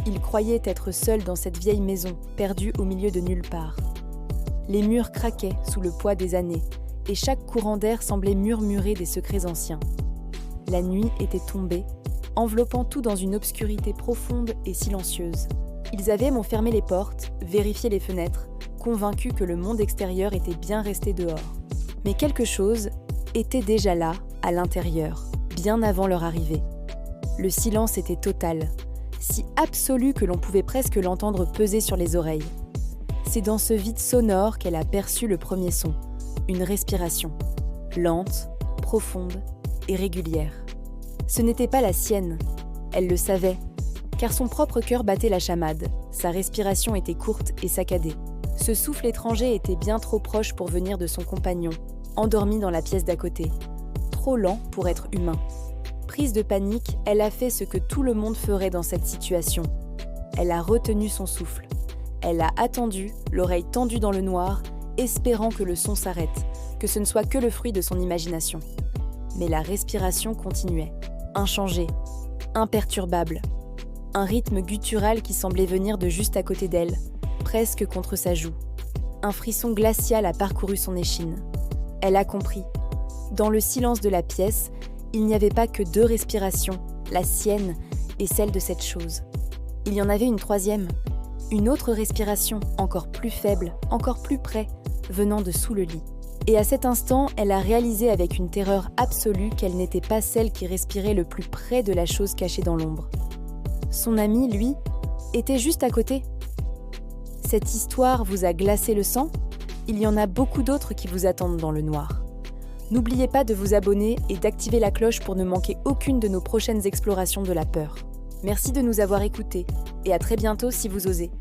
Il croyait être seul dans cette vieille maison, perdue au milieu de nulle part. Les murs craquaient sous le poids des années, et chaque courant d'air semblait murmurer des secrets anciens. La nuit était tombée, enveloppant tout dans une obscurité profonde et silencieuse. Ils avaient fermé les portes, vérifié les fenêtres, convaincus que le monde extérieur était bien resté dehors. Mais quelque chose était déjà là, à l'intérieur, bien avant leur arrivée. Le silence était total, si absolu que l'on pouvait presque l'entendre peser sur les oreilles. C'est dans ce vide sonore qu'elle a perçu le premier son, une respiration, lente, profonde et régulière. Ce n'était pas la sienne, elle le savait, car son propre cœur battait la chamade, sa respiration était courte et saccadée. Ce souffle étranger était bien trop proche pour venir de son compagnon, endormi dans la pièce d'à côté, trop lent pour être humain. Prise de panique, elle a fait ce que tout le monde ferait dans cette situation. Elle a retenu son souffle. Elle a attendu, l'oreille tendue dans le noir, espérant que le son s'arrête, que ce ne soit que le fruit de son imagination. Mais la respiration continuait, inchangée, imperturbable. Un rythme guttural qui semblait venir de juste à côté d'elle, presque contre sa joue. Un frisson glacial a parcouru son échine. Elle a compris. Dans le silence de la pièce, il n'y avait pas que deux respirations, la sienne et celle de cette chose. Il y en avait une troisième, une autre respiration, encore plus faible, encore plus près, venant de sous le lit. Et à cet instant, elle a réalisé avec une terreur absolue qu'elle n'était pas celle qui respirait le plus près de la chose cachée dans l'ombre. Son ami, lui, était juste à côté. Cette histoire vous a glacé le sang ? Il y en a beaucoup d'autres qui vous attendent dans le noir. N'oubliez pas de vous abonner et d'activer la cloche pour ne manquer aucune de nos prochaines explorations de la peur. Merci de nous avoir écoutés et à très bientôt si vous osez.